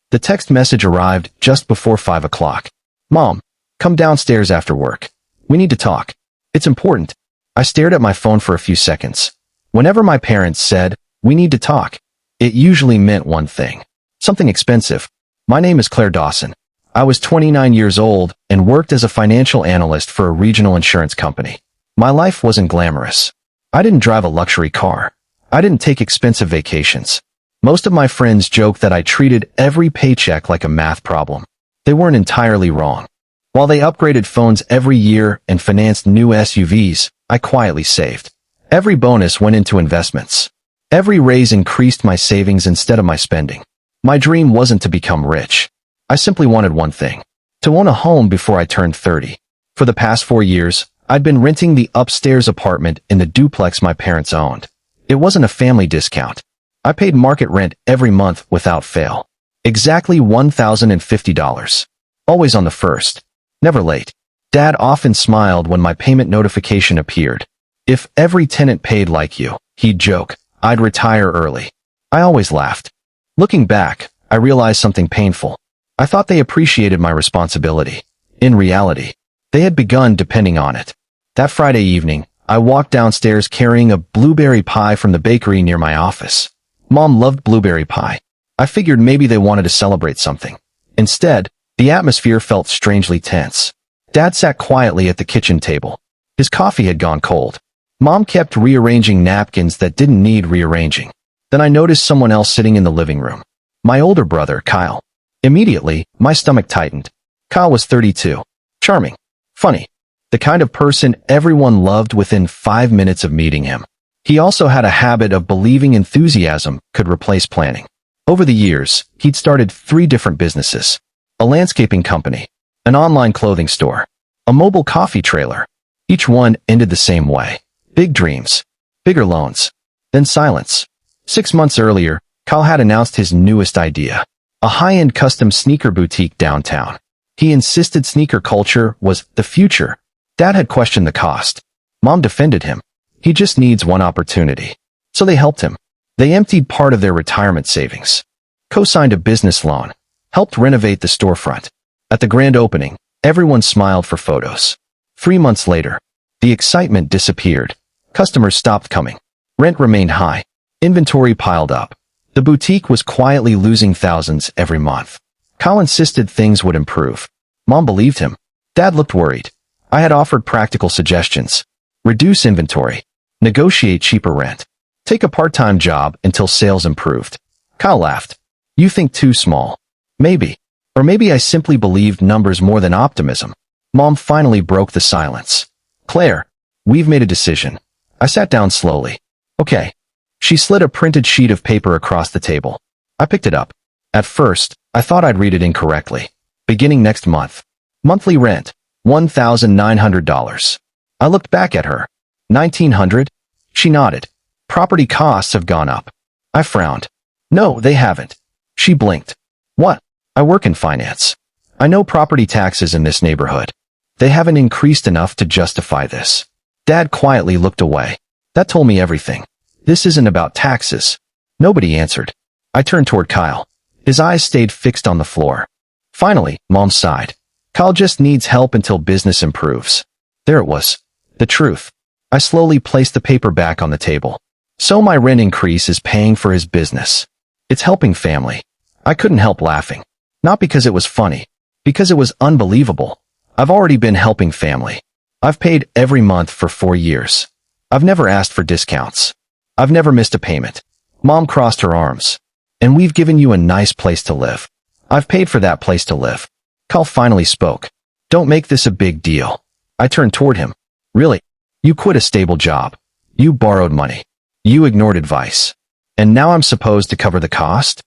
The text message arrived just before 5 o'clock. Mom, come downstairs after work. We need to talk. It's important. I stared at my phone for a few seconds. Whenever my parents said, we need to talk, it usually meant one thing. Something expensive. My name is Claire Dawson. I was 29 years old and worked as a financial analyst for a regional insurance company. My life wasn't glamorous. I didn't drive a luxury car. I didn't take expensive vacations. Most of my friends joked that I treated every paycheck like a math problem. They weren't entirely wrong. While they upgraded phones every year and financed new SUVs, I quietly saved. Every bonus went into investments. Every raise increased my savings instead of my spending. My dream wasn't to become rich. I simply wanted one thing: to own a home before I turned 30. For the past 4 years, I'd been renting the upstairs apartment in the duplex my parents owned. It wasn't a family discount. I paid market rent every month without fail. Exactly $1,050. Always on the first. Never late. Dad often smiled when my payment notification appeared. If every tenant paid like you, he'd joke, I'd retire early. I always laughed. Looking back, I realized something painful. I thought they appreciated my responsibility. In reality, they had begun depending on it. That Friday evening, I walked downstairs carrying a blueberry pie from the bakery near my office. Mom loved blueberry pie. I figured maybe they wanted to celebrate something. Instead, the atmosphere felt strangely tense. Dad sat quietly at the kitchen table. His coffee had gone cold. Mom kept rearranging napkins that didn't need rearranging. Then I noticed someone else sitting in the living room. My older brother, Kyle. Immediately, my stomach tightened. Kyle was 32. Charming. Funny. The kind of person everyone loved within 5 minutes of meeting him. He also had a habit of believing enthusiasm could replace planning. Over the years, he'd started 3 different businesses. A landscaping company, an online clothing store, a mobile coffee trailer. Each one ended the same way. Big dreams, bigger loans, then silence. 6 months earlier, Kyle had announced his newest idea, a high-end custom sneaker boutique downtown. He insisted sneaker culture was the future. Dad had questioned the cost. Mom defended him. He just needs one opportunity. So they helped him. They emptied part of their retirement savings, co-signed a business loan, helped renovate the storefront. At the grand opening, everyone smiled for photos. 3 months later, the excitement disappeared. Customers stopped coming. Rent remained high. Inventory piled up. The boutique was quietly losing thousands every month. Kyle insisted things would improve. Mom believed him. Dad looked worried. I had offered practical suggestions. Reduce inventory. Negotiate cheaper rent. Take a part-time job until sales improved. Kyle laughed. You think too small. Maybe. Or maybe I simply believed numbers more than optimism. Mom finally broke the silence. Claire, we've made a decision. I sat down slowly. Okay. She slid a printed sheet of paper across the table. I picked it up. At first, I thought I'd read it incorrectly. Beginning next month. Monthly rent, $1,900. I looked back at her. $1,900? She nodded. Property costs have gone up. I frowned. No, they haven't. She blinked. What? I work in finance. I know property taxes in this neighborhood. They haven't increased enough to justify this. Dad quietly looked away. That told me everything. This isn't about taxes. Nobody answered. I turned toward Kyle. His eyes stayed fixed on the floor. Finally, Mom sighed. Kyle just needs help until business improves. There it was. The truth. I slowly placed the paper back on the table. So my rent increase is paying for his business. It's helping family. I couldn't help laughing. Not because it was funny. Because it was unbelievable. I've already been helping family. I've paid every month for 4 years. I've never asked for discounts. I've never missed a payment. Mom crossed her arms. And we've given you a nice place to live. I've paid for that place to live. Kyle finally spoke. Don't make this a big deal. I turned toward him. Really? You quit a stable job. You borrowed money. You ignored advice. And now I'm supposed to cover the cost?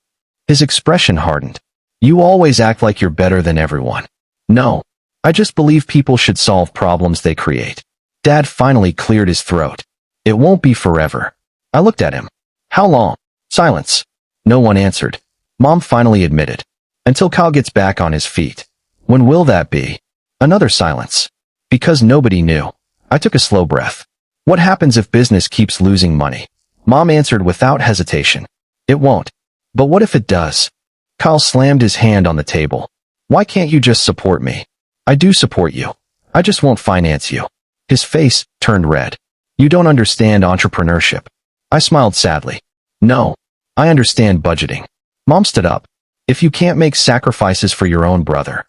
His expression hardened. You always act like you're better than everyone. No. I just believe people should solve problems they create. Dad finally cleared his throat. It won't be forever. I looked at him. How long? Silence. No one answered. Mom finally admitted. Until Kyle gets back on his feet. When will that be? Another silence. Because nobody knew. I took a slow breath. What happens if business keeps losing money? Mom answered without hesitation. It won't. But what if it does? Kyle slammed his hand on the table. Why can't you just support me? I do support you. I just won't finance you. His face turned red. You don't understand entrepreneurship. I smiled sadly. No, I understand budgeting. Mom stood up. If you can't make sacrifices for your own brother,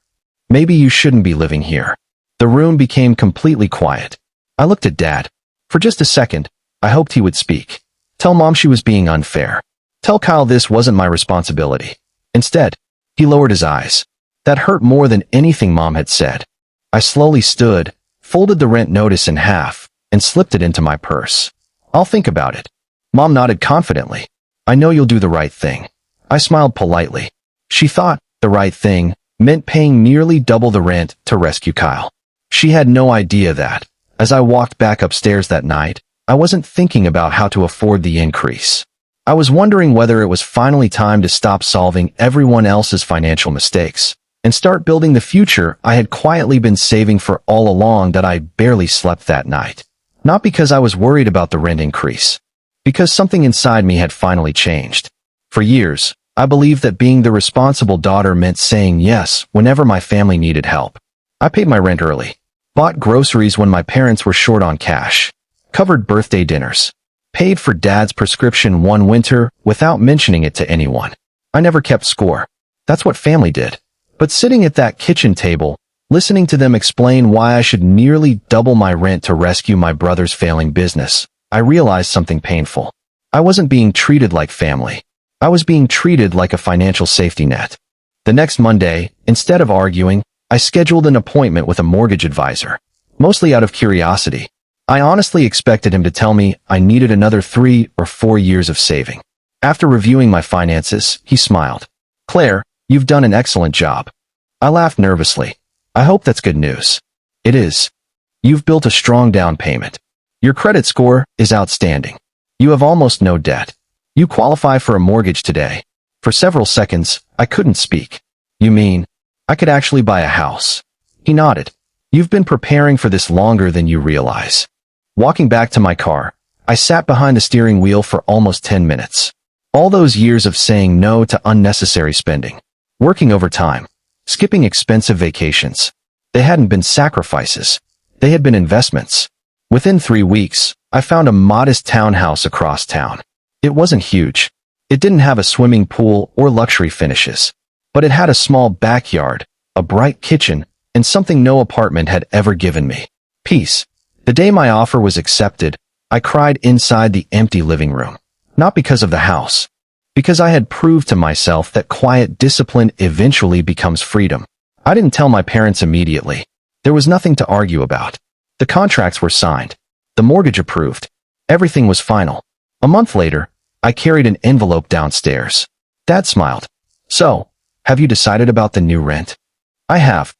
maybe you shouldn't be living here. The room became completely quiet. I looked at Dad. For just a second, I hoped he would speak. Tell Mom she was being unfair. Tell Kyle this wasn't my responsibility. Instead, he lowered his eyes. That hurt more than anything Mom had said. I slowly stood, folded the rent notice in half, and slipped it into my purse. I'll think about it. Mom nodded confidently. I know you'll do the right thing. I smiled politely. She thought the right thing meant paying nearly double the rent to rescue Kyle. She had no idea that, as I walked back upstairs that night, I wasn't thinking about how to afford the increase. I was wondering whether it was finally time to stop solving everyone else's financial mistakes and start building the future I had quietly been saving for all along. That I barely slept that night. Not because I was worried about the rent increase, because something inside me had finally changed. For years, I believed that being the responsible daughter meant saying yes whenever my family needed help. I paid my rent early, bought groceries when my parents were short on cash, covered birthday dinners, paid for Dad's prescription one winter without mentioning it to anyone. I never kept score. That's what family did. But sitting at that kitchen table, listening to them explain why I should nearly double my rent to rescue my brother's failing business, I realized something painful. I wasn't being treated like family. I was being treated like a financial safety net. The next Monday, instead of arguing, I scheduled an appointment with a mortgage advisor, mostly out of curiosity. I honestly expected him to tell me I needed another 3 or 4 years of saving. After reviewing my finances, he smiled. Claire, you've done an excellent job. I laughed nervously. I hope that's good news. It is. You've built a strong down payment. Your credit score is outstanding. You have almost no debt. You qualify for a mortgage today. For several seconds, I couldn't speak. You mean, I could actually buy a house? He nodded. You've been preparing for this longer than you realize. Walking back to my car, I sat behind the steering wheel for almost 10 minutes. All those years of saying no to unnecessary spending, working overtime, skipping expensive vacations. They hadn't been sacrifices. They had been investments. Within 3 weeks, I found a modest townhouse across town. It wasn't huge. It didn't have a swimming pool or luxury finishes, but it had a small backyard, a bright kitchen, and something no apartment had ever given me: peace. The day my offer was accepted, I cried inside the empty living room. Not because of the house, because I had proved to myself that quiet discipline eventually becomes freedom. I didn't tell my parents immediately. There was nothing to argue about. The contracts were signed. The mortgage approved. Everything was final. A month later, I carried an envelope downstairs. Dad smiled. So, have you decided about the new rent? I have.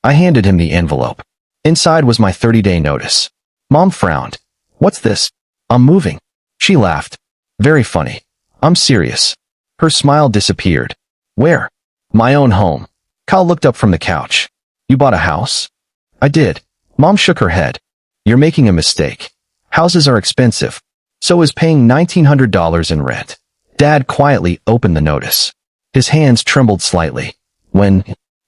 I handed him the envelope. Inside was my 30-day notice. Mom frowned. What's this? I'm moving. She laughed. Very funny. I'm serious. Her smile disappeared. Where? My own home. Kyle looked up from the couch. You bought a house? I did. Mom shook her head. You're making a mistake. Houses are expensive. So is paying $1,900 in rent. Dad quietly opened the notice. His hands trembled slightly. When?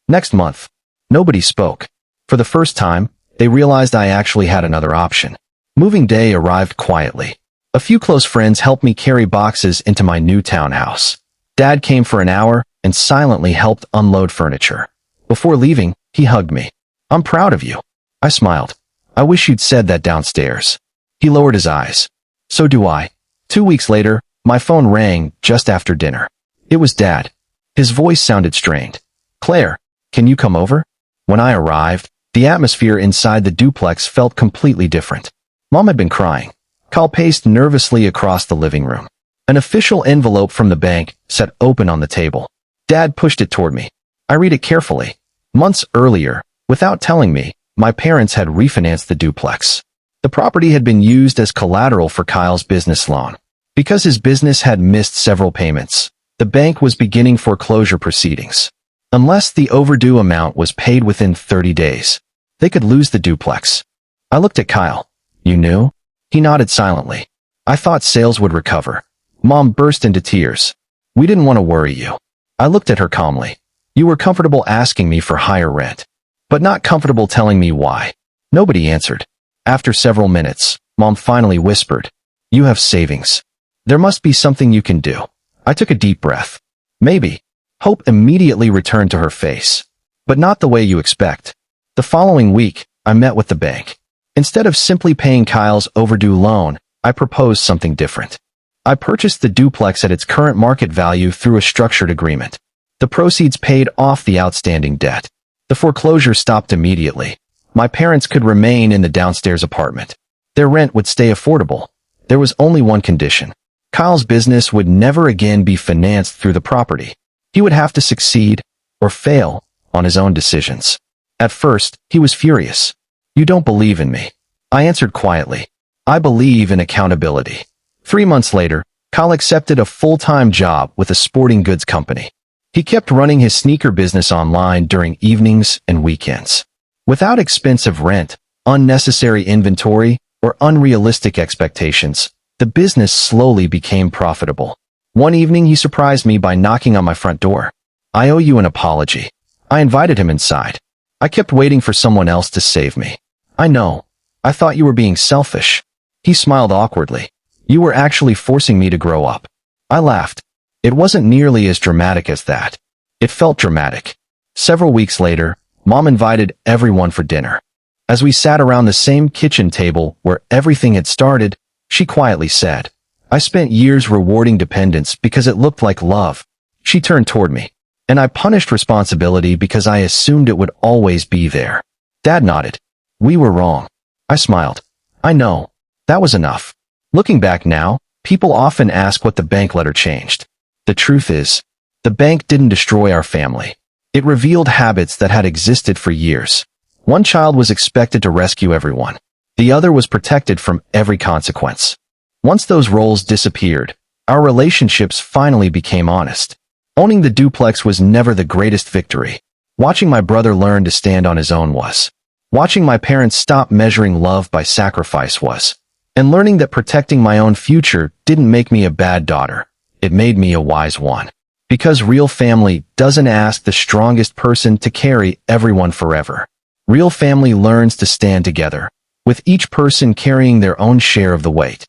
Next month. Nobody spoke. For the first time, they realized I actually had another option. Moving day arrived quietly. A few close friends helped me carry boxes into my new townhouse. Dad came for an hour and silently helped unload furniture. Before leaving, he hugged me. I'm proud of you. I smiled. I wish you'd said that downstairs. He lowered his eyes. So do I. 2 weeks later, my phone rang just after dinner. It was Dad. His voice sounded strained. Claire, can you come over? When I arrived, the atmosphere inside the duplex felt completely different. Mom had been crying. Kyle paced nervously across the living room. An official envelope from the bank sat open on the table. Dad pushed it toward me. I read it carefully. Months earlier, without telling me, my parents had refinanced the duplex. The property had been used as collateral for Kyle's business loan. Because his business had missed several payments, the bank was beginning foreclosure proceedings. Unless the overdue amount was paid within 30 days, they could lose the duplex. I looked at Kyle. You knew? He nodded silently. I thought sales would recover. Mom burst into tears. We didn't want to worry you. I looked at her calmly. You were comfortable asking me for higher rent, but not comfortable telling me why. Nobody answered. After several minutes, Mom finally whispered, You have savings. There must be something you can do. I took a deep breath. Maybe. Hope immediately returned to her face. But not the way you expect. The following week, I met with the bank. Instead of simply paying Kyle's overdue loan, I proposed something different. I purchased the duplex at its current market value through a structured agreement. The proceeds paid off the outstanding debt. The foreclosure stopped immediately. My parents could remain in the downstairs apartment. Their rent would stay affordable. There was only one condition. Kyle's business would never again be financed through the property. He would have to succeed, or fail, on his own decisions. At first, he was furious. You don't believe in me. I answered quietly. I believe in accountability. 3 months later, Kyle accepted a full-time job with a sporting goods company. He kept running his sneaker business online during evenings and weekends. Without expensive rent, unnecessary inventory, or unrealistic expectations, the business slowly became profitable. One evening, he surprised me by knocking on my front door. I owe you an apology. I invited him inside. I kept waiting for someone else to save me. I know. I thought you were being selfish. He smiled awkwardly. You were actually forcing me to grow up. I laughed. It wasn't nearly as dramatic as that. It felt dramatic. Several weeks later, Mom invited everyone for dinner. As we sat around the same kitchen table where everything had started, she quietly said, I spent years rewarding dependence because it looked like love. She turned toward me, and I punished responsibility because I assumed it would always be there. Dad nodded. We were wrong. I smiled. I know. That was enough. Looking back now, people often ask what the bank letter changed. The truth is, the bank didn't destroy our family. It revealed habits that had existed for years. One child was expected to rescue everyone. The other was protected from every consequence. Once those roles disappeared, our relationships finally became honest. Owning the duplex was never the greatest victory. Watching my brother learn to stand on his own was. Watching my parents stop measuring love by sacrifice was. And learning that protecting my own future didn't make me a bad daughter. It made me a wise one. Because real family doesn't ask the strongest person to carry everyone forever. Real family learns to stand together, with each person carrying their own share of the weight.